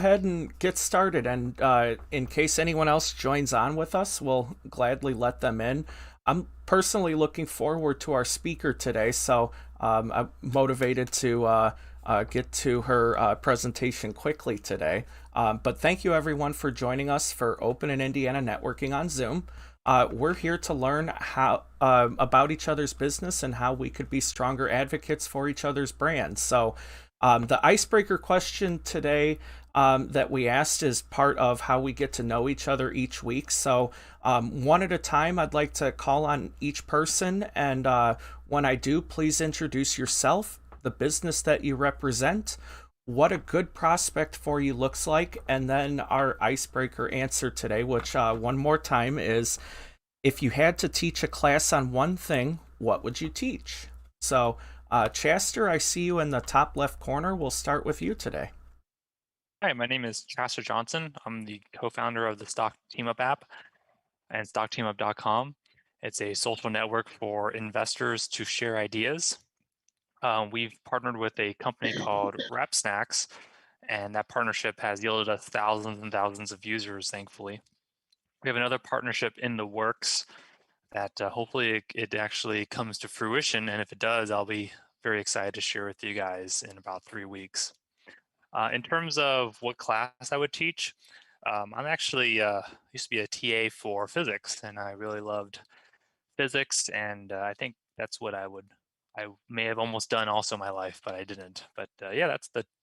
ahead and get started. And in case anyone else joins on with us, we'll gladly let them in. I'm personally looking forward to our speaker today, so I'm motivated to get to her presentation quickly today. But thank you, everyone, for joining us for Open in Indiana Networking on Zoom. We're here to learn how about each other's business and how we could be stronger advocates for each other's brands. So the icebreaker question today that we asked is part of how we get to know each other each week. So one at a time, I'd like to call on each person. And when I do, please introduce yourself, the business that you represent, what a good prospect for you looks like, and then our icebreaker answer today, which one more time is, if you had to teach a class on one thing, what would you teach? So Chaster, I see you in the top left corner. We'll start with you today. Hi, my name is Chaster Johnson. I'm the co-founder of the Stock Teamup app and stockteamup.com. It's a social network for investors to share ideas. We've partnered with a company called Wrap Snacks, and that partnership has yielded us thousands and thousands of users, thankfully. We have another partnership in the works that hopefully it actually comes to fruition, and if it does, I'll be very excited to share with you guys in about 3 weeks. In terms of what class I would teach, I'm actually used to be a TA for physics, and I really loved physics, and I think that's what I may have almost done also in my life, but I didn't. But yeah,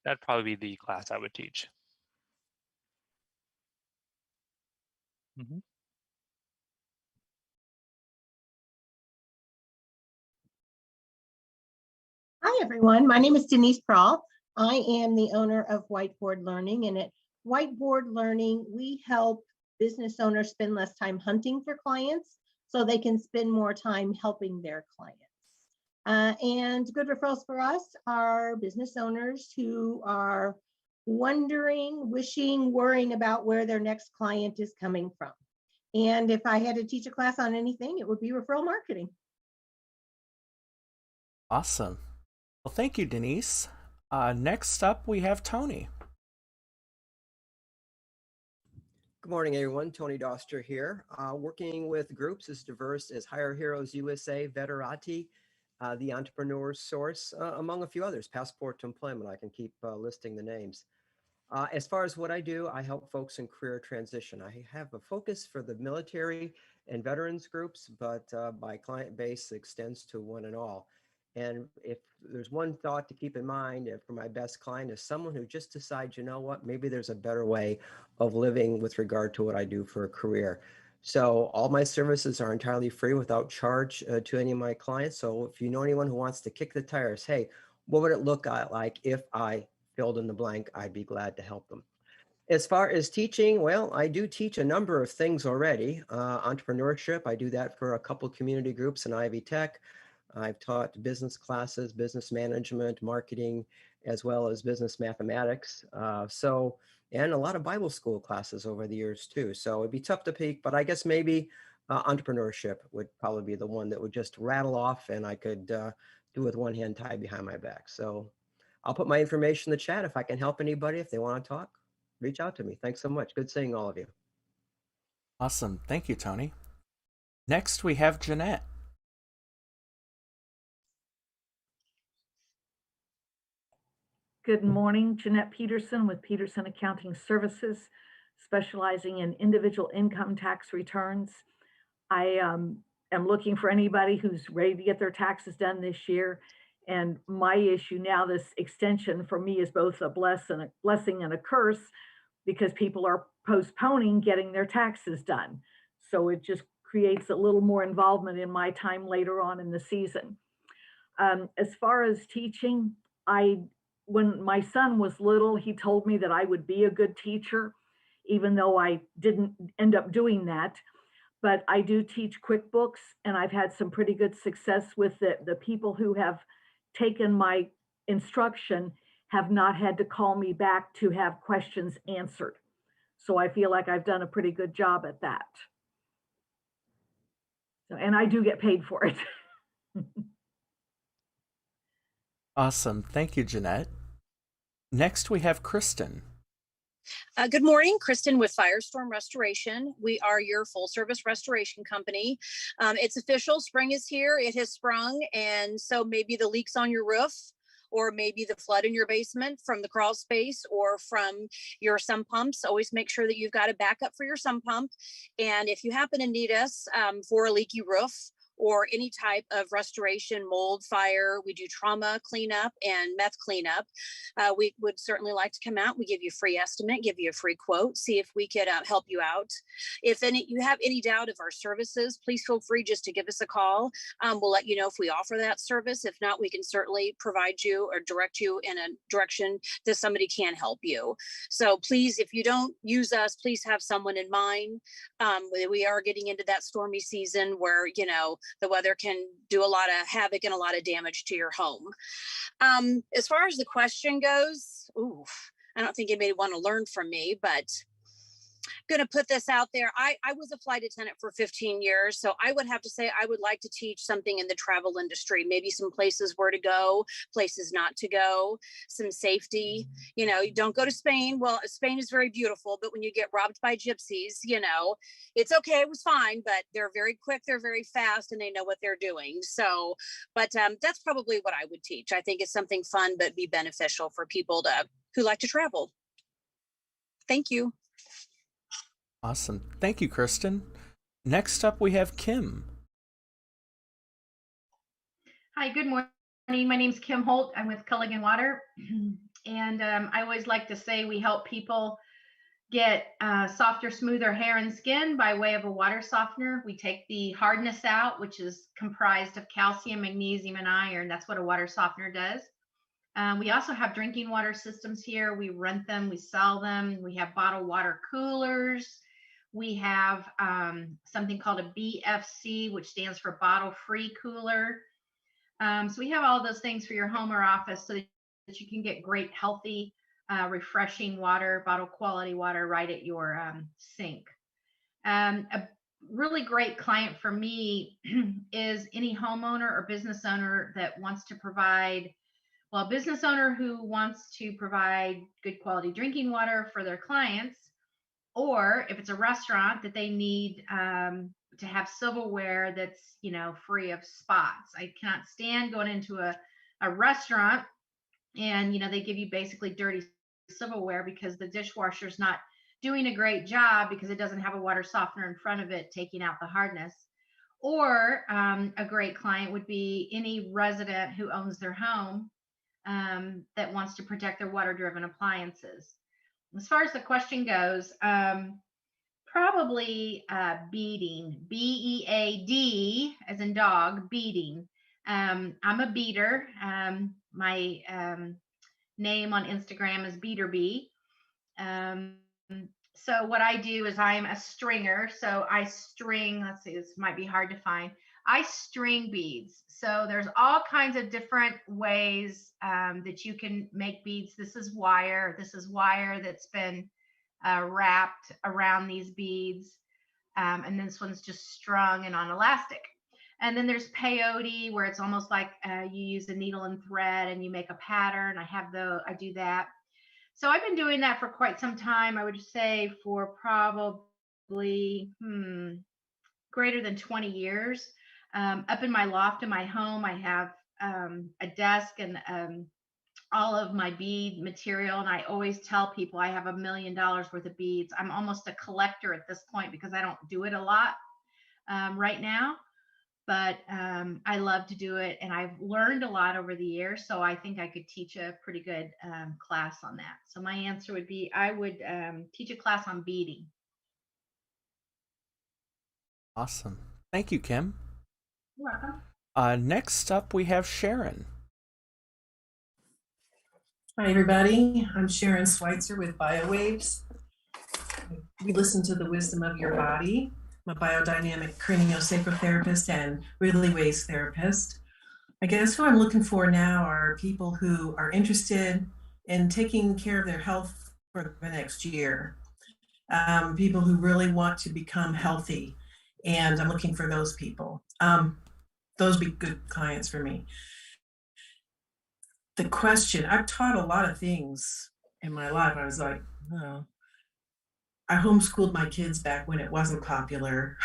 that'd probably be the class I would teach. Mhm. Hi, everyone. My name is Denise Praul. I am the owner of Whiteboard Learning. And at Whiteboard Learning, we help business owners spend less time hunting for clients so they can spend more time helping their clients. And good referrals for us are business owners who are wondering, wishing, worrying about where their next client is coming from. And if I had to teach a class on anything, it would be referral marketing. Awesome. Well, thank you, Denise. Next up, we have Tony. Good morning, everyone. Tony Doster here, working with groups as diverse as Hire Heroes USA, Veterati, the Entrepreneur Source, among a few others, Passport to Employment. I can keep listing the names. As far as what I do, I help folks in career transition. I have a focus for the military and veterans groups, but my client base extends to one and all. And if there's one thought to keep in mind for my best client is someone who just decides, you know what, maybe there's a better way of living with regard to what I do for a career. So all my services are entirely free without charge to any of my clients. So if you know anyone who wants to kick the tires, hey, what would it look like if I filled in the blank? I'd be glad to help them. As far as teaching, well, I do teach a number of things already. Entrepreneurship, I do that for a couple community groups in Ivy Tech. I've taught business classes, business management, marketing, as well as business mathematics. And a lot of Bible school classes over the years too. So it'd be tough to pick, but I guess maybe entrepreneurship would probably be the one that would just rattle off and I could do with one hand tied behind my back. So I'll put my information in the chat. If I can help anybody, if they want to talk, reach out to me. Thanks so much. Good seeing all of you. Awesome. Thank you, Tony. Next, we have Jeanette. Good morning, Jeanette Peterson with Peterson Accounting Services, specializing in individual income tax returns. I am looking for anybody who's ready to get their taxes done this year. And my issue now, this extension for me is both a blessing and a curse because people are postponing getting their taxes done. So it just creates a little more involvement in my time later on in the season. As far as teaching, when my son was little, he told me that I would be a good teacher, even though I didn't end up doing that. But I do teach QuickBooks, and I've had some pretty good success with the people who have taken my instruction have not had to call me back to have questions answered. So I feel like I've done a pretty good job at that. So, and I do get paid for it. Awesome. Thank you, Jeanette. Next, we have Kristen. Good morning, Kristen with Firestorm Restoration. We are your full service restoration company. It's official, spring is here, it has sprung, and so maybe the leaks on your roof, or maybe the flood in your basement from the crawl space or from your sump pumps. Always make sure that you've got a backup for your sump pump. And if you happen to need us for a leaky roof, or any type of restoration, mold, fire. We do trauma cleanup and meth cleanup. We would certainly like to come out. We give you a free estimate, give you a free quote, see if we could help you out. If you have any doubt of our services, please feel free just to give us a call. We'll let you know if we offer that service. If not, we can certainly provide you or direct you in a direction that somebody can help you. So please, if you don't use us, please have someone in mind. We are getting into that stormy season where, the weather can do a lot of havoc and a lot of damage to your home. As far as the question goes, I don't think anybody want to learn from me, but going to put this out there. I was a flight attendant for 15 years. So I would have to say I would like to teach something in the travel industry, maybe some places where to go, places not to go, some safety. You don't go to Spain. Well, Spain is very beautiful, but when you get robbed by gypsies, it's okay. It was fine, but they're very quick. They're very fast and they know what they're doing. So, but that's probably what I would teach. I think it's something fun, but be beneficial for people who like to travel. Thank you. Awesome. Thank you, Kristen. Next up, we have Kim. Hi, good morning. My name's Kim Holt. I'm with Culligan Water. And I always like to say we help people get softer, smoother hair and skin by way of a water softener. We take the hardness out, which is comprised of calcium, magnesium, and iron. That's what a water softener does. We also have drinking water systems here. We rent them, we sell them. We have bottled water coolers. We have something called a BFC, which stands for bottle free cooler. So we have all those things for your home or office so that you can get great, healthy, refreshing water, bottle quality water right at your sink. A really great client for me is any homeowner or business owner that wants to provide, a business owner who wants to provide good quality drinking water for their clients, or if it's a restaurant that they need to have silverware that's, free of spots. I cannot stand going into a restaurant and, they give you basically dirty silverware because the dishwasher's not doing a great job because it doesn't have a water softener in front of it, taking out the hardness. Or a great client would be any resident who owns their home that wants to protect their water-driven appliances. As far as the question goes, probably beading, B-E-A-D as in dog, beading. I'm a beater. My name on Instagram is BeaterBee. So what I do is I'm a stringer. So I string, let's see, this might be hard to find. I string beads. So there's all kinds of different ways that you can make beads. This is wire that's been wrapped around these beads. And this one's just strung and on elastic. And then there's peyote, where it's almost like you use a needle and thread and you make a pattern. I do that. So I've been doing that for quite some time. I would say for probably greater than 20 years. Up in my loft in my home, I have a desk and all of my bead material. And I always tell people I have $1 million worth of beads. I'm almost a collector at this point because I don't do it a lot right now. But I love to do it. And I've learned a lot over the years. So I think I could teach a pretty good class on that. So my answer would be, I would teach a class on beading. Awesome. Thank you, Kim. You're welcome. Next up, we have Sharon. Hi, everybody. I'm Sharon Schweitzer with BioWaves. We listen to the wisdom of your body. I'm a biodynamic craniosacral therapist and Ridley Ways therapist. I guess who I'm looking for now are people who are interested in taking care of their health for the next year. People who really want to become healthy, and I'm looking for those people. Those would be good clients for me. The question, I've taught a lot of things in my life. I was like, oh, I homeschooled my kids back when it wasn't popular.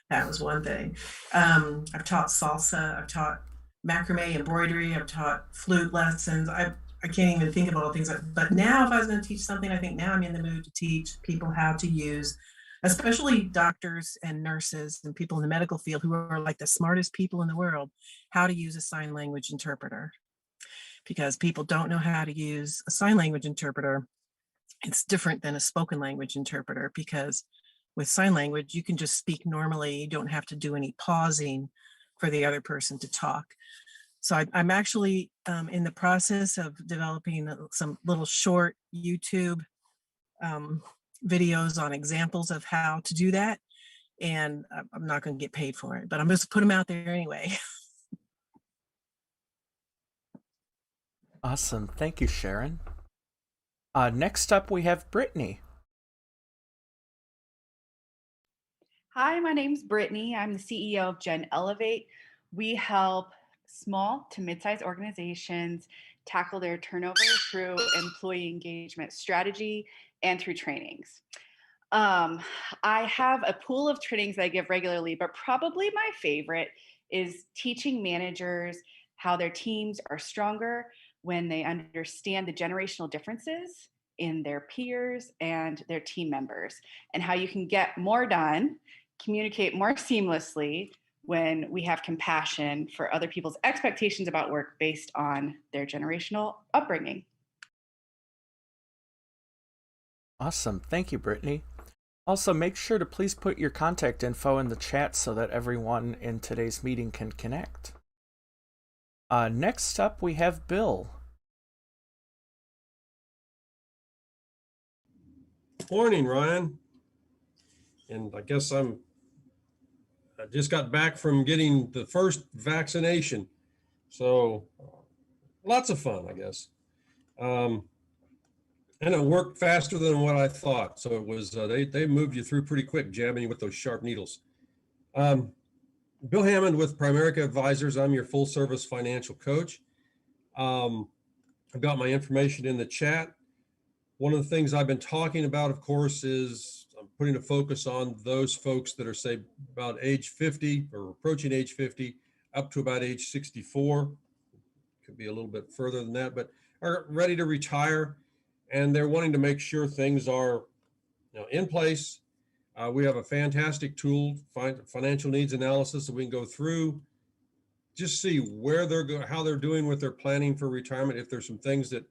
That was one thing. I've taught salsa, I've taught macrame embroidery, I've taught flute lessons. I can't even think of all the things. But now, if I was going to teach something, I think now I'm in the mood to teach people how to use, especially doctors and nurses and people in the medical field who are like the smartest people in the world, how to use a sign language interpreter. Because people don't know how to use a sign language interpreter. It's different than a spoken language interpreter, because with sign language, you can just speak normally. You don't have to do any pausing for the other person to talk. So I'm actually in the process of developing some little short YouTube videos on examples of how to do that. And I'm not going to get paid for it, but I'm just put them out there anyway. Awesome. Thank you, Sharon. Next up, we have Brittany. Hi, my name's Brittany. I'm the CEO of Gen Elevate. We help small to mid-sized organizations tackle their turnover through employee engagement strategy and through trainings. I have a pool of trainings that I give regularly, but probably my favorite is teaching managers how their teams are stronger when they understand the generational differences in their peers and their team members, and how you can get more done, communicate more seamlessly when we have compassion for other people's expectations about work based on their generational upbringing. Awesome. Thank you, Brittany. Also, make sure to please put your contact info in the chat so that everyone in today's meeting can connect. Next up, we have Bill. Morning, Ryan. And I guess I just got back from getting the first vaccination. So lots of fun, I guess. And it worked faster than what I thought. So it was, they moved you through pretty quick, jabbing you with those sharp needles. Bill Hammond with Primerica Advisors. I'm your full service financial coach. I've got my information in the chat. One of the things I've been talking about, of course, is I'm putting a focus on those folks that are, say, about age 50 or approaching age 50 up to about age 64. Could be a little bit further than that, but are ready to retire, and they're wanting to make sure things are, in place. We have a fantastic tool, financial needs analysis, that we can go through, just see where how they're doing with their planning for retirement. If there's some things that,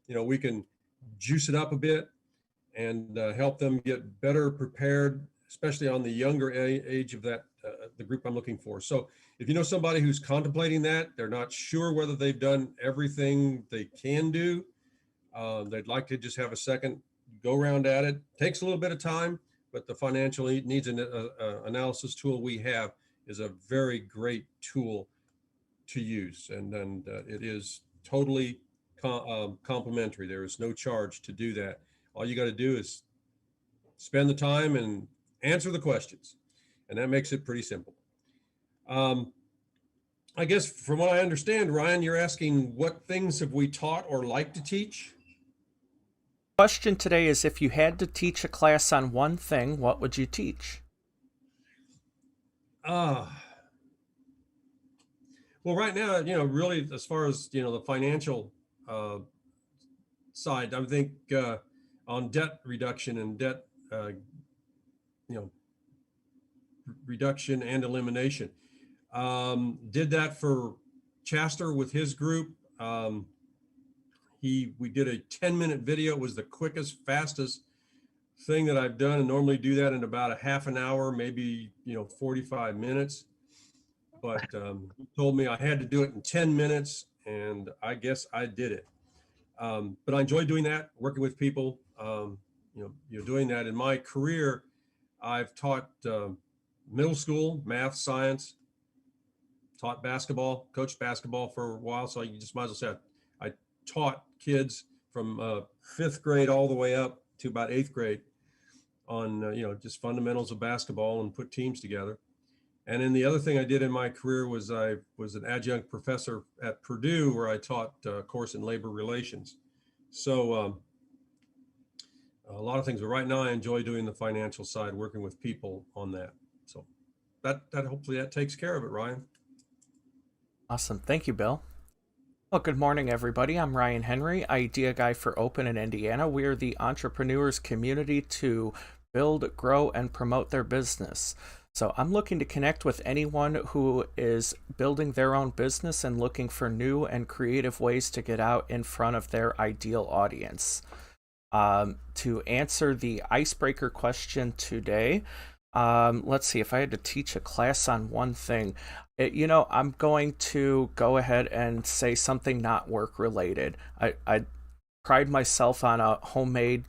we can juice it up a bit and help them get better prepared, especially on the younger age of that, the group I'm looking for. So if you know somebody who's contemplating that, they're not sure whether they've done everything they can do, they'd like to just have a second go round at it. Takes a little bit of time, but the financial needs analysis tool we have is a very great tool to use. And it is totally complimentary. There is no charge to do that. All you got to do is spend the time and answer the questions, and that makes it pretty simple. I guess from what I understand, Ryan, you're asking what things have we taught or like to teach? Question today is, if you had to teach a class on one thing, what would you teach? Well, right now, really, as far as, the financial side, I think on debt reduction and debt, reduction and elimination. Did that for Chaster with his group. We did a 10-minute video. It was the quickest, fastest thing that I've done, and normally do that in about a half an hour, maybe 45 minutes. But he told me I had to do it in 10 minutes, and I guess I did it. But I enjoy doing that, working with people. Doing that in my career. I've taught middle school math, science, taught basketball, coached basketball for a while. So you just might as well say I taught kids from 5th grade all the way up to about 8th grade on just fundamentals of basketball and put teams together. And then the other thing I did in my career was I was an adjunct professor at Purdue, where I taught a course in labor relations. So a lot of things, but right now I enjoy doing the financial side, working with people on that. So that hopefully that takes care of it, Ryan. Awesome. Thank you, Bill. Well, good morning, everybody. I'm Ryan Henry, Idea Guy for Open in Indiana. We are the entrepreneurs community to build, grow, and promote their business. So I'm looking to connect with anyone who is building their own business and looking for new and creative ways to get out in front of their ideal audience. To answer the icebreaker question today, let's see, if I had to teach a class on one thing, I'm going to go ahead and say something not work related. I pride myself on a homemade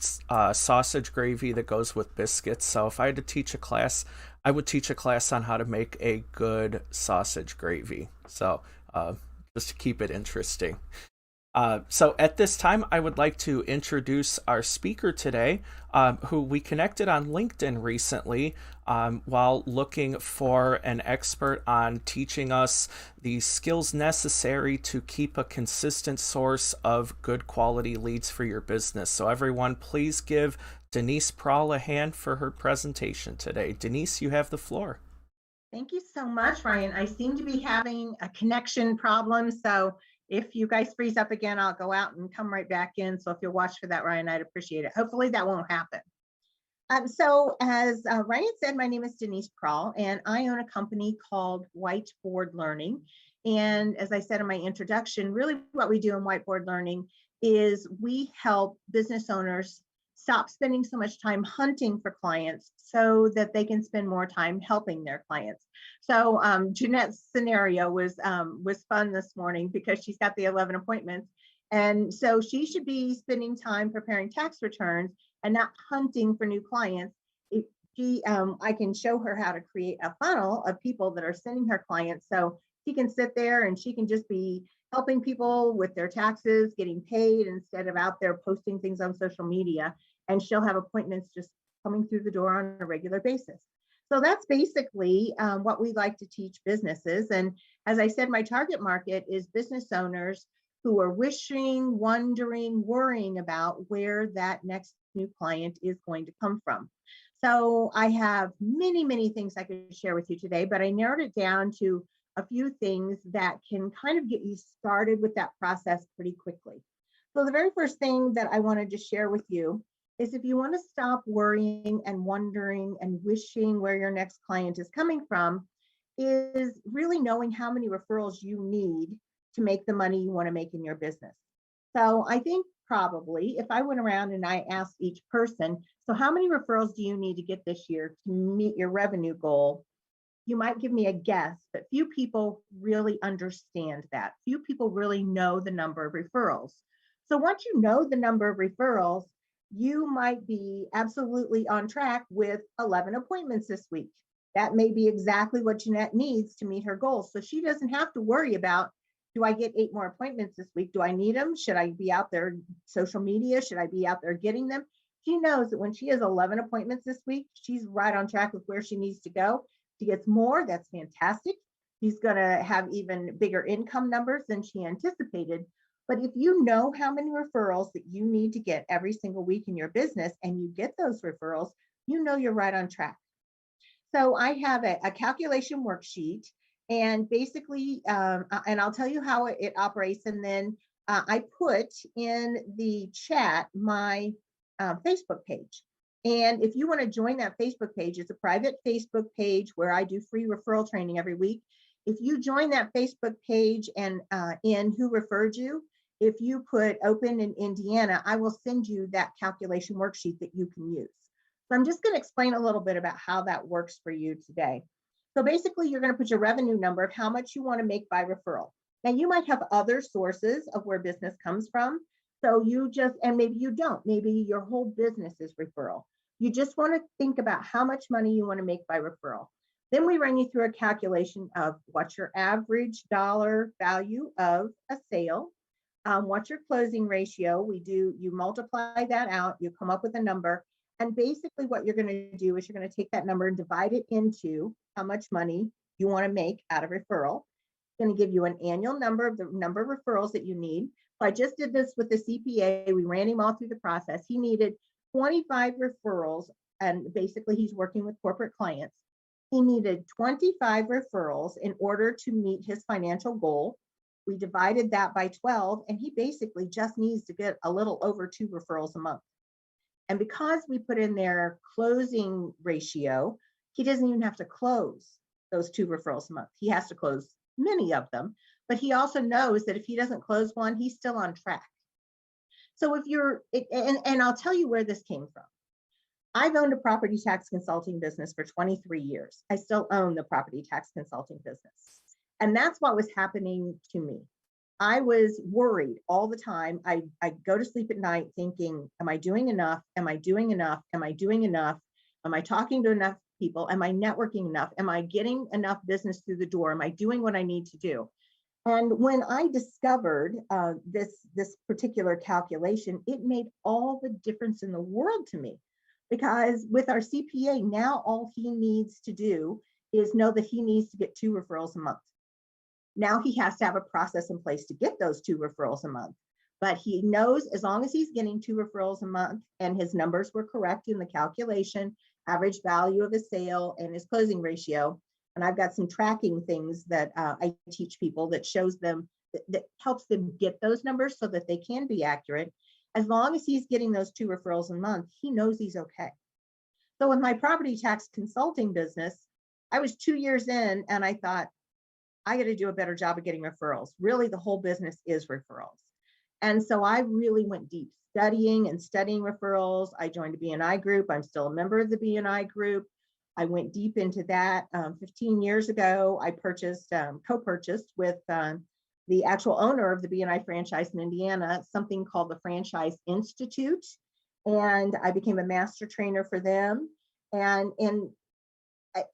sausage gravy that goes with biscuits. So if I had to teach a class, I would teach a class on how to make a good sausage gravy. So just to keep it interesting. So at this time, I would like to introduce our speaker today, who we connected on LinkedIn recently while looking for an expert on teaching us the skills necessary to keep a consistent source of good quality leads for your business. So everyone, please give Denise Praul a hand for her presentation today. Denise, you have the floor. Thank you so much, Ryan. I seem to be having a connection problem. So if you guys freeze up again, I'll go out and come right back in. So if you'll watch for that, Ryan, I'd appreciate it. Hopefully that won't happen. So as Ryan said, my name is Denise Praul, and I own a company called Whiteboard Learning. And as I said in my introduction, really what we do in Whiteboard Learning is we help business owners stop spending so much time hunting for clients so that they can spend more time helping their clients. So Jeanette's scenario was fun this morning because she's got the 11 appointments. And so she should be spending time preparing tax returns and not hunting for new clients. I can show her how to create a funnel of people that are sending her clients. So she can sit there and she can just be helping people with their taxes, getting paid instead of out there posting things on social media. And she'll have appointments just coming through the door on a regular basis. So that's basically what we like to teach businesses. And as I said, my target market is business owners who are wishing, wondering, worrying about where that next new client is going to come from. So I have many, many things I could share with you today, but I narrowed it down to a few things that can kind of get you started with that process pretty quickly. So the very first thing that I wanted to share with you is if you want to stop worrying and wondering and wishing where your next client is coming from, is really knowing how many referrals you need to make the money you want to make in your business. So I think probably if I went around and I asked each person, so how many referrals do you need to get this year to meet your revenue goal? You might give me a guess, but few people really understand that. Few people really know the number of referrals. So once you know the number of referrals, you might be absolutely on track with 11 appointments this week. That may be exactly what Jeanette needs to meet her goals. So she doesn't have to worry about, do I get 8 more appointments this week? Do I need them? Should I be out there social media? Should I be out there getting them? She knows that when she has 11 appointments this week, she's right on track with where she needs to go. She gets more, that's fantastic. She's going to have even bigger income numbers than she anticipated. But if you know how many referrals that you need to get every single week in your business and you get those referrals, you know you're right on track. So I have a calculation worksheet, and basically, and I'll tell you how it operates. And then I put in the chat my Facebook page. And if you want to join that Facebook page, it's a private Facebook page where I do free referral training every week. If you join that Facebook page and in who referred you, if you put open in Indiana, I will send you that calculation worksheet that you can use. So I'm just going to explain a little bit about how that works for you today. So basically, you're going to put your revenue number of how much you want to make by referral. Now, you might have other sources of where business comes from. So you just, and maybe you don't, maybe your whole business is referral. You just want to think about how much money you want to make by referral. Then we run you through a calculation of what's your average dollar value of a sale. What's your closing ratio? You multiply that out, you come up with a number. And basically what you're going to do is you're going to take that number and divide it into how much money you want to make out of referral. It's going to give you an annual number of the number of referrals that you need. So I just did this with the CPA. We ran him all through the process. He needed 25 referrals, and basically he's working with corporate clients. He needed 25 referrals in order to meet his financial goal. We divided that by 12, and he basically just needs to get a little over 2 referrals a month. And because we put in their closing ratio, he doesn't even have to close those 2 referrals a month. He has to close many of them, but he also knows that if he doesn't close one, he's still on track. So if you're, and I'll tell you where this came from. I've owned a property tax consulting business for 23 years. I still own the property tax consulting business. And that's what was happening to me. I was worried all the time. I go to sleep at night thinking, am I doing enough? Am I doing enough? Am I doing enough? Am I talking to enough people? Am I networking enough? Am I getting enough business through the door? Am I doing what I need to do? And when I discovered this particular calculation, it made all the difference in the world to me. Because with our CPA, now all he needs to do is know that he needs to get 2 referrals a month. Now he has to have a process in place to get those 2 referrals a month. But he knows as long as he's getting 2 referrals a month and his numbers were correct in the calculation, average value of his sale and his closing ratio. And I've got some tracking things that I teach people that shows them, that helps them get those numbers so that they can be accurate. As long as he's getting those 2 referrals a month, he knows he's okay. So with my property tax consulting business, I was 2 years in and I thought, I got to do a better job of getting referrals. Really, the whole business is referrals. And so I really went deep studying referrals. I joined a BNI group. I'm still a member of the BNI group. I went deep into that. 15 years ago, I co-purchased with the actual owner of the BNI franchise in Indiana, something called the Franchise Institute. And I became a master trainer for them. And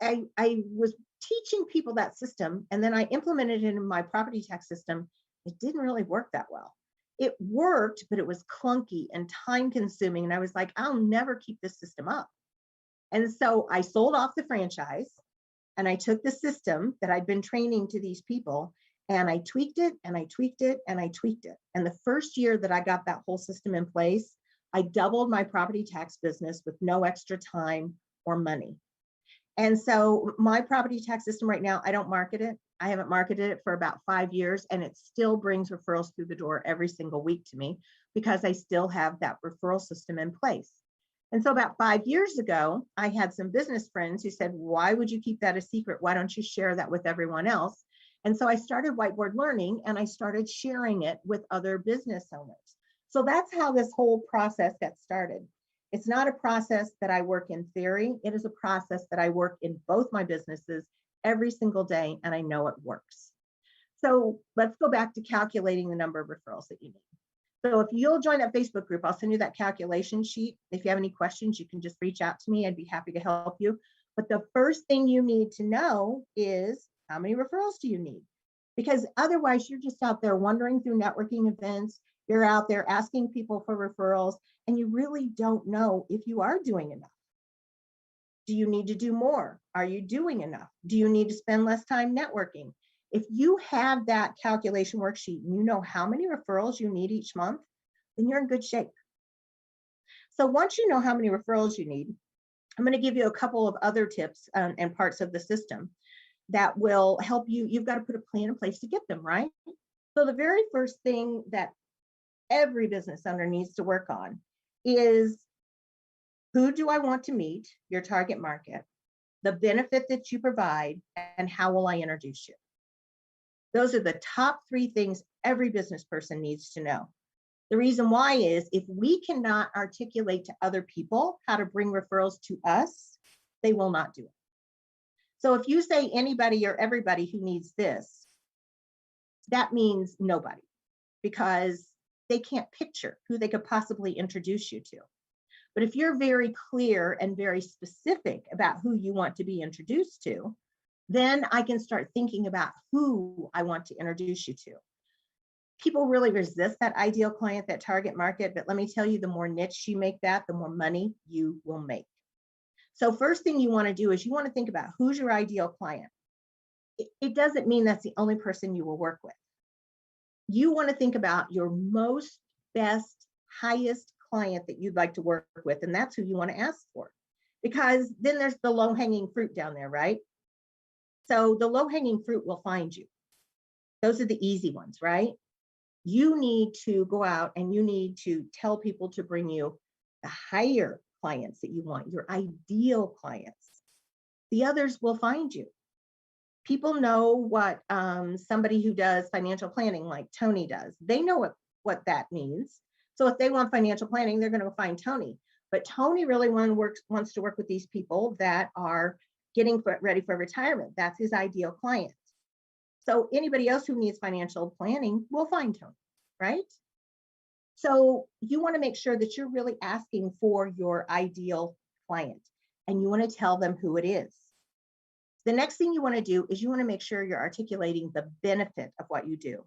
I was teaching people that system, and then I implemented it in my property tax system. It didn't really work that well. It worked, but it was clunky and time consuming. And I was like, I'll never keep this system up. And so I sold off the franchise and I took the system that I'd been training to these people and I tweaked it and I tweaked it and I tweaked it. And the first year that I got that whole system in place, I doubled my property tax business with no extra time or money. And so my property tax system right now, I don't market it. I haven't marketed it for about 5 years, and it still brings referrals through the door every single week to me because I still have that referral system in place. And so about 5 years ago, I had some business friends who said, why would you keep that a secret? Why don't you share that with everyone else? And so I started Whiteboard Learning and I started sharing it with other business owners. So that's how this whole process got started. It's not a process that I work in theory. It is a process that I work in both my businesses every single day, and I know it works. So let's go back to calculating the number of referrals that you need. So if you'll join that Facebook group, I'll send you that calculation sheet. If you have any questions, you can just reach out to me. I'd be happy to help you. But the first thing you need to know is how many referrals do you need? Because otherwise you're just out there wandering through networking events. You're out there asking people for referrals, and you really don't know if you are doing enough. Do you need to do more? Are you doing enough? Do you need to spend less time networking? If you have that calculation worksheet and you know how many referrals you need each month, then you're in good shape. So once you know how many referrals you need, I'm going to give you a couple of other tips and parts of the system that will help you. You've got to put a plan in place to get them, right? So the very first thing that every business owner needs to work on is, who do I want to meet, your target market, the benefit that you provide, and how will I introduce you? Those are the top 3 things every business person needs to know. The reason why is if we cannot articulate to other people how to bring referrals to us, they will not do it. So if you say anybody or everybody who needs this, that means nobody, because they can't picture who they could possibly introduce you to. But if you're very clear and very specific about who you want to be introduced to, then I can start thinking about who I want to introduce you to. People really resist that ideal client, that target market, but let me tell you, the more niche you make that, the more money you will make. So first thing you want to do is you want to think about who's your ideal client. It doesn't mean that's the only person you will work with. You want to think about your most best, highest client that you'd like to work with, and that's who you want to ask for. Because then there's the low-hanging fruit down there, right? So the low-hanging fruit will find you. Those are the easy ones, right? You need to go out and you need to tell people to bring you the higher clients that you want, your ideal clients. The others will find you. People know what somebody who does financial planning like Tony does. They know what that means. So if they want financial planning, they're going to find Tony. But Tony really wants to work with these people that are getting ready for retirement. That's his ideal client. So anybody else who needs financial planning will find Tony, right? So you want to make sure that you're really asking for your ideal client, and you want to tell them who it is. The next thing you want to do is you want to make sure you're articulating the benefit of what you do.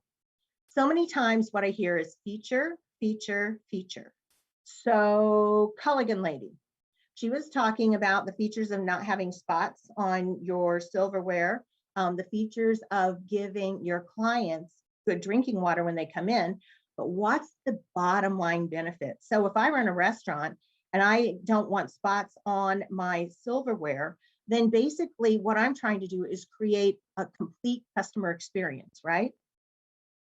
So many times what I hear is feature, feature, feature. So Culligan lady, she was talking about the features of not having spots on your silverware, the features of giving your clients good drinking water when they come in, but what's the bottom line benefit? So if I run a restaurant and I don't want spots on my silverware, then basically what I'm trying to do is create a complete customer experience, right?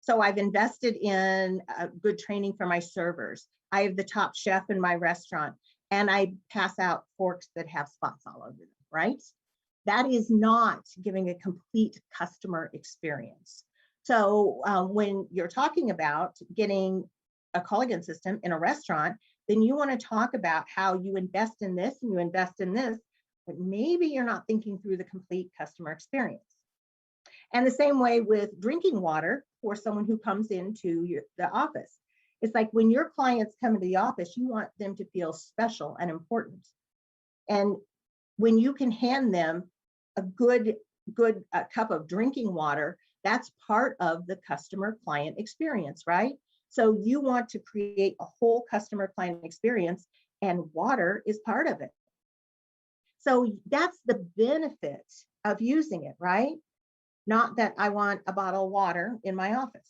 So I've invested in good training for my servers. I have the top chef in my restaurant, and I pass out forks that have spots all over them, right? That is not giving a complete customer experience. So when you're talking about getting a Culligan system in a restaurant, then you want to talk about how you invest in this and you invest in this, but maybe you're not thinking through the complete customer experience. And the same way with drinking water for someone who comes into the office. It's like when your clients come into the office, you want them to feel special and important. And when you can hand them a good cup of drinking water, that's part of the customer client experience, right? So you want to create a whole customer client experience, and water is part of it. So that's the benefit of using it, right? Not that I want a bottle of water in my office.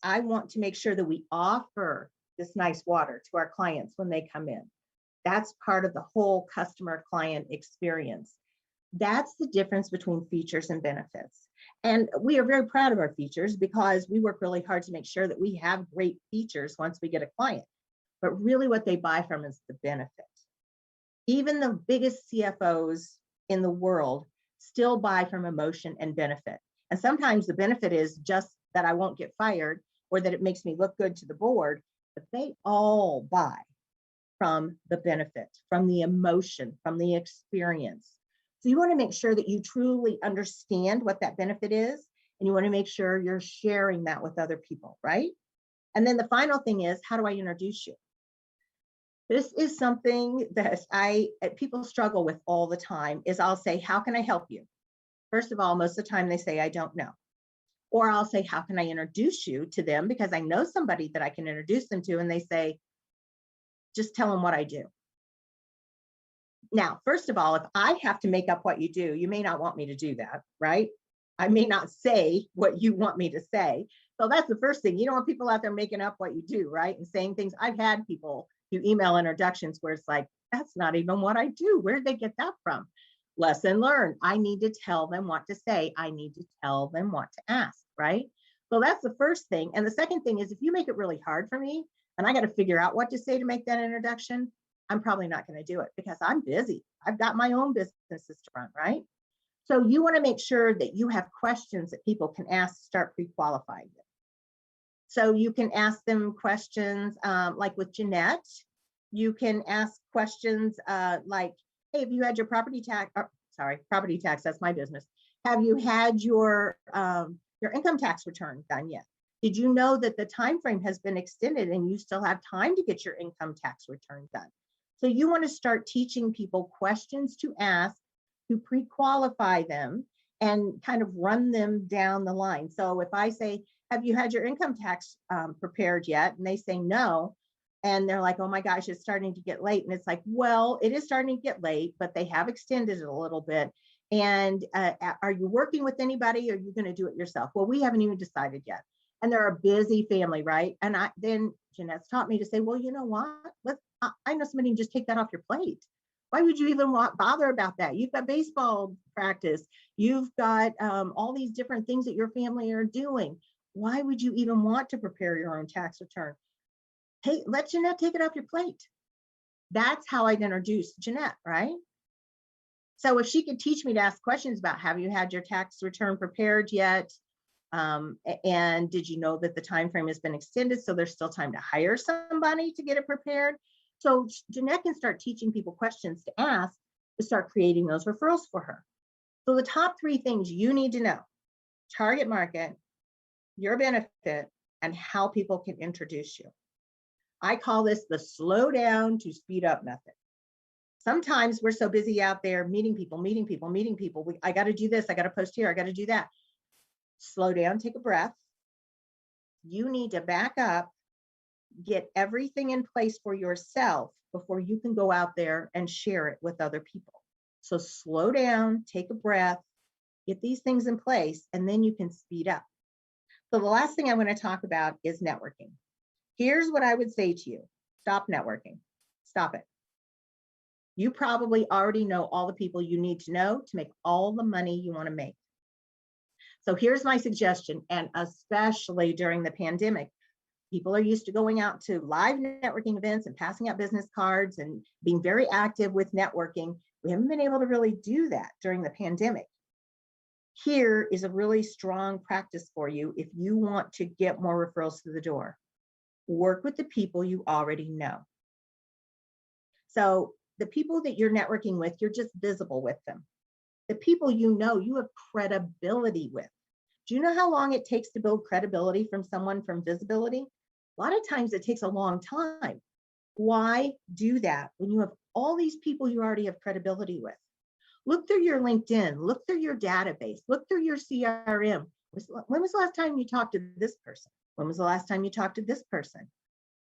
I want to make sure that we offer this nice water to our clients when they come in. That's part of the whole customer client experience. That's the difference between features and benefits. And we are very proud of our features because we work really hard to make sure that we have great features once we get a client. But really what they buy from is the benefit. Even the biggest CFOs in the world still buy from emotion and benefit. And sometimes the benefit is just that I won't get fired or that it makes me look good to the board, but they all buy from the benefit, from the emotion, from the experience. So you want to make sure that you truly understand what that benefit is, and you want to make sure you're sharing that with other people, right? And then the final thing is, how do I introduce you? This is something that people struggle with all the time, is I'll say, how can I help you? First of all, most of the time they say, I don't know. Or I'll say, how can I introduce you to them? Because I know somebody that I can introduce them to. And they say, just tell them what I do. Now, first of all, if I have to make up what you do, you may not want me to do that, right? I may not say what you want me to say. So that's the first thing. You don't want people out there making up what you do, right? And saying things. I've had people do email introductions where it's like, that's not even what I do. Where did they get that from? Lesson learned. I need to tell them what to say. I need to tell them what to ask, right? So that's the first thing. And the second thing is, if you make it really hard for me and I got to figure out what to say to make that introduction, I'm probably not going to do it because I'm busy. I've got my own businesses to run, right? So you want to make sure that you have questions that people can ask to start pre-qualifying them. So you can ask them questions like with Jeanette. You can ask questions like, hey, have you had your property tax, that's my business. Have you had your income tax return done yet? Did you know that the time frame has been extended and you still have time to get your income tax return done? So you want to start teaching people questions to ask to pre-qualify them and kind of run them down the line. So if I say, have you had your income tax prepared yet? And they say no. And they're like, oh my gosh, it's starting to get late. And it's like, well, it is starting to get late, but they have extended it a little bit. And are you working with anybody? Or are you going to do it yourself? Well, we haven't even decided yet. and they're a busy family, right? And then Jeanette's taught me to say, well, you know what? I know somebody can just take that off your plate. Why would you even bother about that? You've got baseball practice. You've got all these different things that your family are doing. Why would you even want to prepare your own tax return? Hey, let Jeanette take it off your plate. That's how I'd introduce Jeanette, right? So if she could teach me to ask questions about, have you had your tax return prepared yet? And did you know that the time frame has been extended, so there's still time to hire somebody to get it prepared? So Jeanette can start teaching people questions to ask to start creating those referrals for her. So the top 3 things you need to know: target market, your benefit, and how people can introduce you. I call this the slow down to speed up method. Sometimes we're so busy out there meeting people. I got to do this. I got to post here. I got to do that. Slow down, take a breath. You need to back up, get everything in place for yourself before you can go out there and share it with other people. So slow down, take a breath, get these things in place, and then you can speed up. So the last thing I want to talk about is networking. Here's what I would say to you: stop networking. Stop it. You probably already know all the people you need to know to make all the money you want to make. So here's my suggestion, and especially during the pandemic, people are used to going out to live networking events and passing out business cards and being very active with networking. We haven't been able to really do that during the pandemic. Here is a really strong practice for you if you want to get more referrals through the door. Work with the people you already know. So the people that you're networking with, you're just visible with them. The people you know, you have credibility with. Do you know how long it takes to build credibility from someone from visibility? A lot of times it takes a long time. Why do that when you have all these people you already have credibility with? Look through your LinkedIn, look through your database, look through your CRM. When was the last time you talked to this person? When was the last time you talked to this person?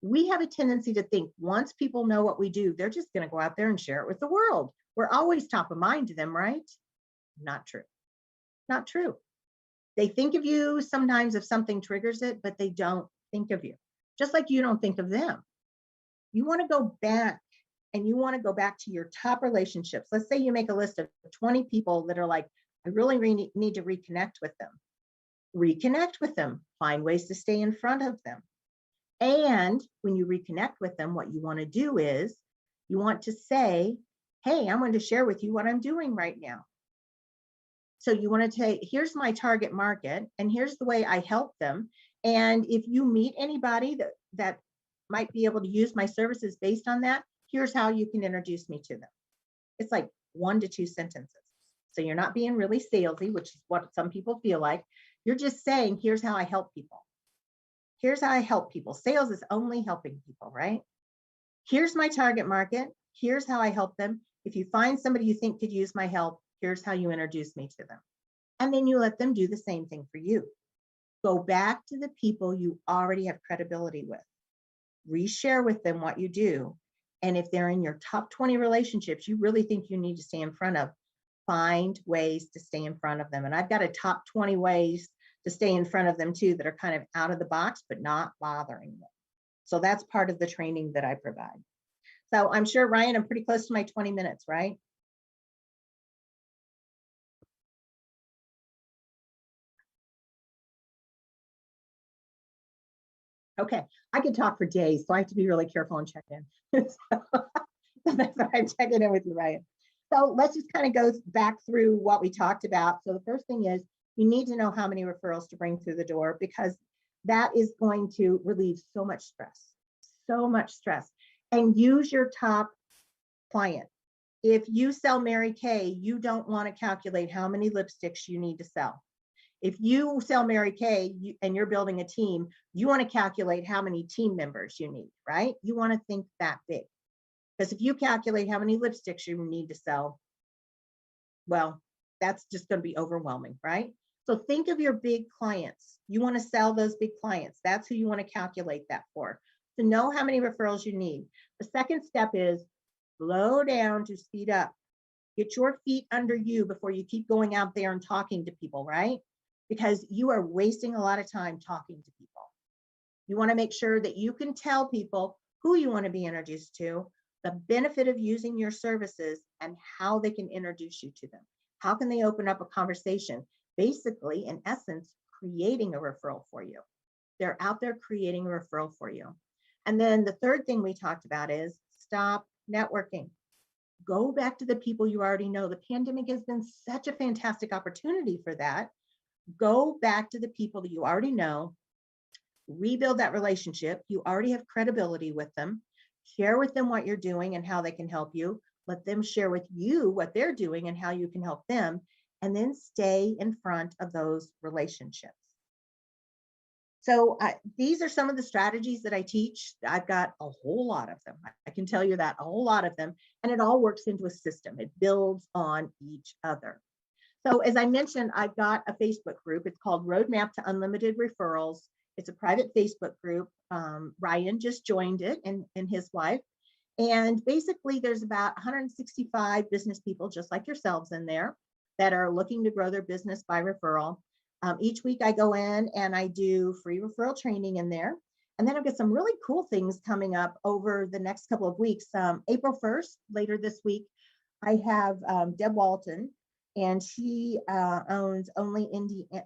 We have a tendency to think once people know what we do, they're just going to go out there and share it with the world. We're always top of mind to them, right? Not true. Not true. They think of you sometimes if something triggers it, but they don't think of you. Just like you don't think of them. You want to go back, and you want to go back to your top relationships. Let's say you make a list of 20 people that are like, I really need to reconnect with them. Reconnect with them. Find ways to stay in front of them. And when you reconnect with them, what you want to do is you want to say, hey, I'm going to share with you what I'm doing right now. So you want to say, here's my target market, and here's the way I help them. And if you meet anybody that might be able to use my services based on that, here's how you can introduce me to them. It's like 1 to 2 sentences. So you're not being really salesy, which is what some people feel like. You're just saying, here's how I help people. Here's how I help people. Sales is only helping people, right? Here's my target market. Here's how I help them. If you find somebody you think could use my help, here's how you introduce me to them. And then you let them do the same thing for you. Go back to the people you already have credibility with. Reshare with them what you do. And if they're in your top 20 relationships you really think you need to stay in front of, find ways to stay in front of them. And I've got a top 20 ways to stay in front of them too that are kind of out of the box, but not bothering them. So that's part of the training that I provide. So I'm sure, Ryan, I'm pretty close to my 20 minutes, right? Okay, I could talk for days, so I have to be really careful and check in. So that's why I'm checking in with you, Ryan. So let's just kind of go back through what we talked about. So the first thing is you need to know how many referrals to bring through the door, because that is going to relieve so much stress, and use your top client. If you sell Mary Kay, you don't want to calculate how many lipsticks you need to sell. If you sell Mary Kay and you're building a team, you want to calculate how many team members you need, right? You want to think that big. Because if you calculate how many lipsticks you need to sell, well, that's just going to be overwhelming, right? So think of your big clients. You want to sell those big clients. That's who you want to calculate that for. To know how many referrals you need. The second step is slow down to speed up. Get your feet under you before you keep going out there and talking to people, right? because you are wasting a lot of time talking to people. You want to make sure that you can tell people who you want to be introduced to, the benefit of using your services, and how they can introduce you to them. How can they open up a conversation? Basically, in essence, creating a referral for you. They're out there creating a referral for you. And then the third thing we talked about is stop networking. Go back to the people you already know. The pandemic has been such a fantastic opportunity for that. Go back to the people that you already know, rebuild that relationship. You already have credibility with them. Share with them what you're doing and how they can help you. Let them share with you what they're doing and how you can help them. And then stay in front of those relationships. So these are some of the strategies that I teach. I've got a whole lot of them. I can tell you that, a whole lot of them. And it all works into a system. It builds on each other. So as I mentioned, I've got a Facebook group. It's called Roadmap to Unlimited Referrals. It's a private Facebook group. Ryan just joined it and his wife. And basically there's about 165 business people just like yourselves in there that are looking to grow their business by referral. Each week I go in and I do free referral training in there. And then I've got some really cool things coming up over the next couple of weeks. April 1st, later this week, I have Deb Walton, and she owns Only Indiana,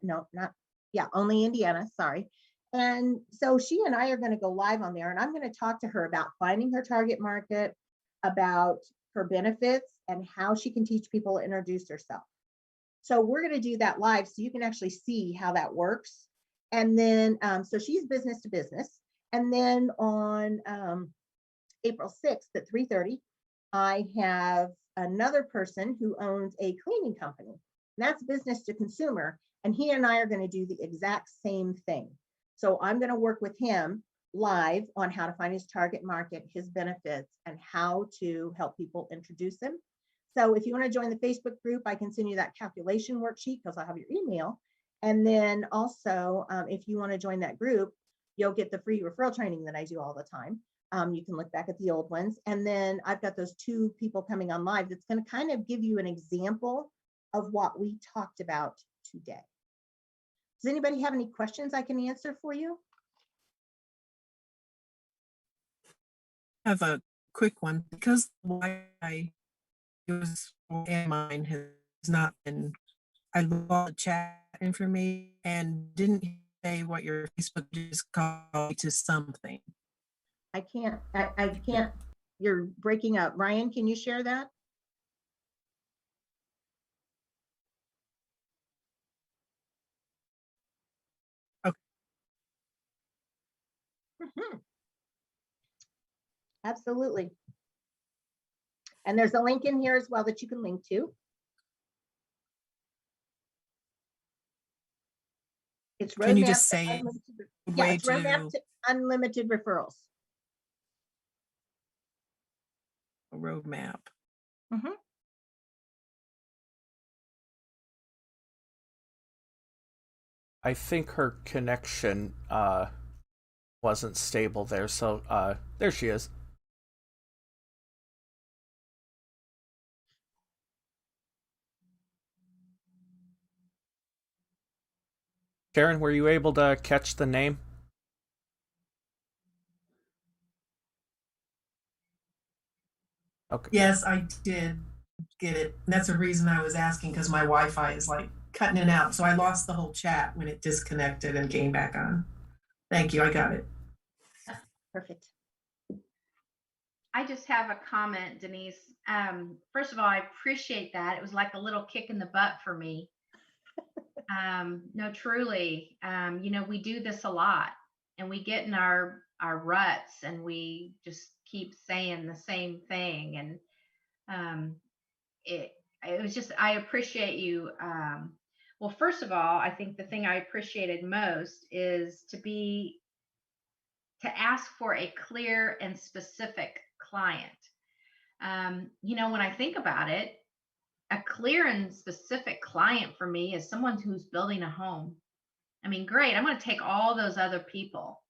sorry. And so she and I are going to go live on there, and I'm going to talk to her about finding her target market, about her benefits, and how she can teach people to introduce herself. So we're going to do that live so you can actually see how that works. And then, so she's business to business. And then on April 6th at 3:30, I have another person who owns a cleaning company. And that's business to consumer. And he and I are going to do the exact same thing. So I'm going to work with him live on how to find his target market, his benefits, and how to help people introduce him. So if you want to join the Facebook group, I can send you that calculation worksheet because I have your email. And then also, if you want to join that group, you'll get the free referral training that I do all the time. You can look back at the old ones. And then I've got those 2 people coming on live that's going to kind of give you an example of what we talked about today. Does anybody have any questions I can answer for you? I have a quick one because why I use mine has not been. I lost the chat information and didn't say what your Facebook just called me to something. I can't. You're breaking up. Ryan, can you share that? Okay. Absolutely. And there's a link in here as well that you can link to. It's Can you roadmap just to say it's roadmap to unlimited referrals. a roadmap? Mm-hmm. I think her connection wasn't stable there, so there she is. Sharon, were you able to catch the name? Okay. Yes, I did get it. And that's the reason I was asking, because my Wi-Fi is like cutting it out. So I lost the whole chat when it disconnected and came back on. Thank you. I got it. Perfect. I just have a comment, Denise. First of all, I appreciate that. It was like a little kick in the butt for me. No, truly, we do this a lot, and we get in our ruts, and we just keep saying the same thing. And it was just, I appreciate you. Well, first of all, I think the thing I appreciated most is to ask for a clear and specific client. When I think about it, a clear and specific client for me is someone who's building a home. I mean, great, I'm going to take all those other people,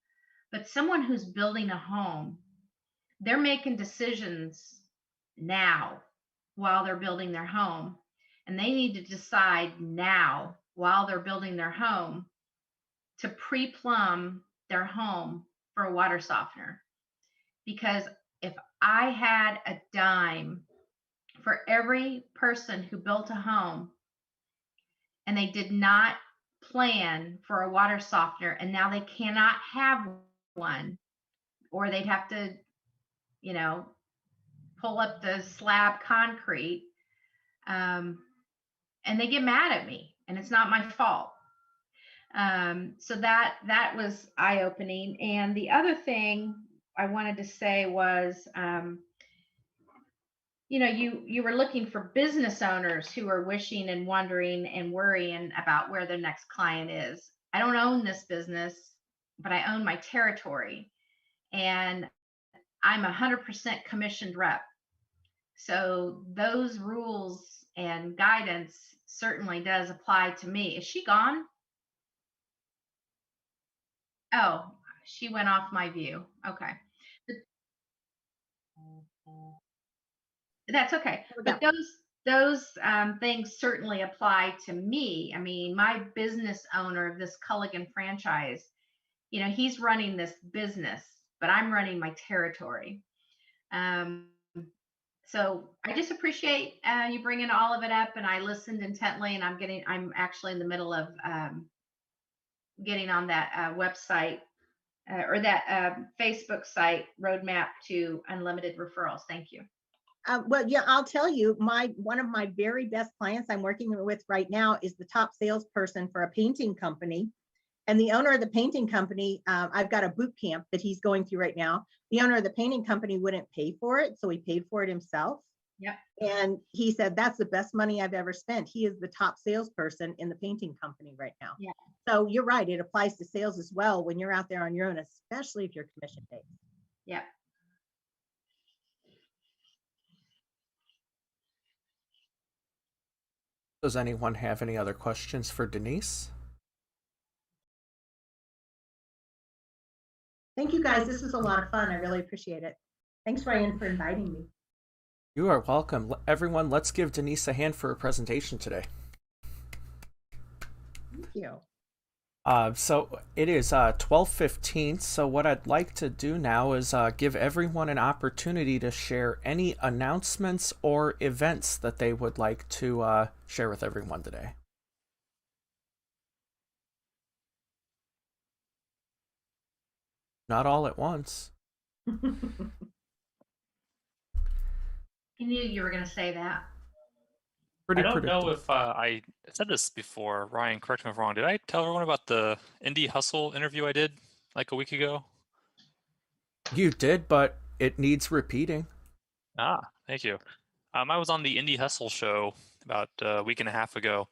but someone who's building a home, they're making decisions now while they're building their home, and they need to decide now while they're building their home to pre-plumb their home for a water softener. Because if I had a dime for every person who built a home and they did not plan for a water softener and now they cannot have one, or they'd have to, pull up the slab concrete, and they get mad at me and it's not my fault. So that was eye-opening. And the other thing I wanted to say was, you were looking for business owners who are wishing and wondering and worrying about where their next client is. I don't own this business, but I own my territory, and I'm 100% commissioned rep. So those rules and guidance certainly does apply to me. Is she gone? Oh, she went off my view. Okay. That's okay. But those things certainly apply to me. I mean, my business owner of this Culligan franchise, he's running this business, but I'm running my territory. So I just appreciate you bringing all of it up, and I listened intently, and I'm actually in the middle of getting on that website or that Facebook site, Roadmap to Unlimited Referrals. Thank you. Well, yeah, I'll tell you, one of my very best clients I'm working with right now is the top salesperson for a painting company. And the owner of the painting company, I've got a boot camp that he's going through right now. The owner of the painting company wouldn't pay for it, so he paid for it himself. Yep. And he said, that's the best money I've ever spent. He is the top salesperson in the painting company right now. Yeah. So you're right. It applies to sales as well when you're out there on your own, especially if you're commission based. Yeah. Does anyone have any other questions for Denise? Thank you guys. This was a lot of fun. I really appreciate it. Thanks, Ryan, for inviting me. You are welcome. Everyone, let's give Denise a hand for her presentation today. Thank you. So it is 12:15. So what I'd like to do now is give everyone an opportunity to share any announcements or events that they would like to share with everyone today. Not all at once. You knew you were going to say that. Pretty I don't know predictable. if I said this before. Ryan, correct me if I'm wrong. Did I tell everyone about the Indie Hustle interview I did like a week ago? You did, but it needs repeating. Thank you. I was on the Indie Hustle show about a week and a half ago.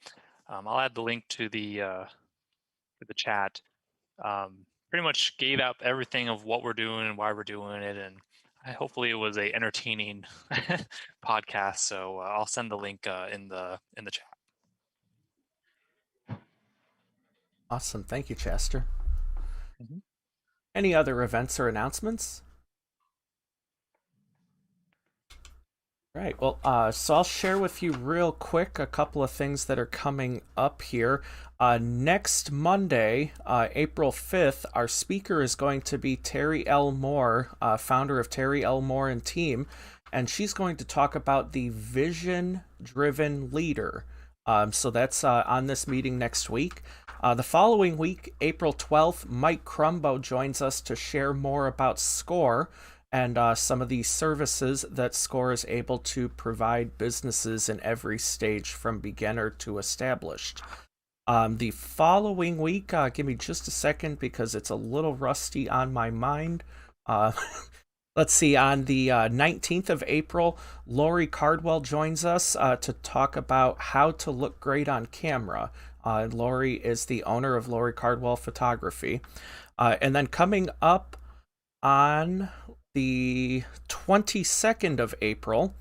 I'll add the link to the chat. Pretty much gave out everything of what we're doing and why we're doing it, and hopefully it was a entertaining podcast. So I'll send the link in the chat. Awesome. Thank you, Chester. Mm-hmm. Any other events or announcements? Right. Well, so I'll share with you real quick a couple of things that are coming up here. Next Monday, April 5th, our speaker is going to be Terry L. Moore, founder of Terry L. Moore and Team, and she's going to talk about the vision-driven leader. So that's on this meeting next week. The following week, April 12th, Mike Crumbo joins us to share more about SCORE and some of the services that SCORE is able to provide businesses in every stage from beginner to established. The following week, give me just a second because it's a little rusty on my mind. Let's see, on the 19th of April, Lori Cardwell joins us to talk about how to look great on camera. Lori is the owner of Lori Cardwell Photography. And then coming up on the 22nd of April,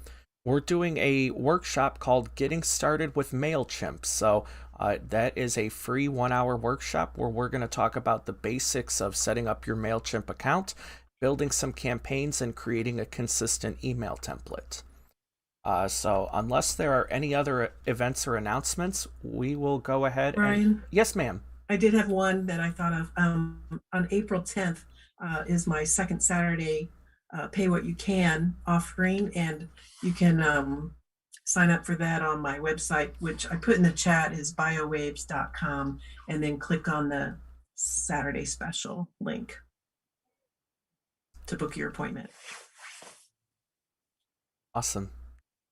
we're doing a workshop called Getting Started with MailChimp. So that is a free 1-hour workshop where we're going to talk about the basics of setting up your MailChimp account, building some campaigns, and creating a consistent email template. So unless there are any other events or announcements, we will go ahead. Brian? Yes, ma'am. I did have one that I thought of. On April 10th is my second Saturday Pay What You Can offering, and you can sign up for that on my website, which I put in the chat is biowaves.com, and then click on the Saturday special link to book your appointment. Awesome.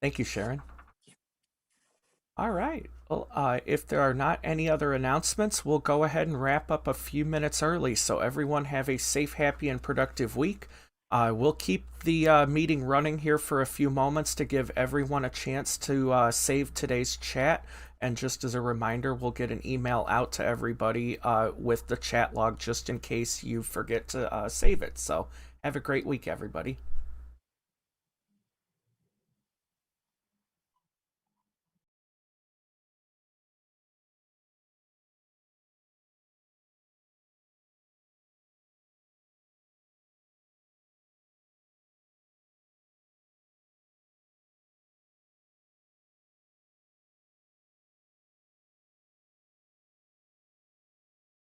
Thank you, Sharon. All right. Well, if there are not any other announcements, we'll go ahead and wrap up a few minutes early. So everyone have a safe, happy, and productive week. We'll keep the meeting running here for a few moments to give everyone a chance to save today's chat. And just as a reminder, we'll get an email out to everybody with the chat log just in case you forget to save it. So have a great week, everybody.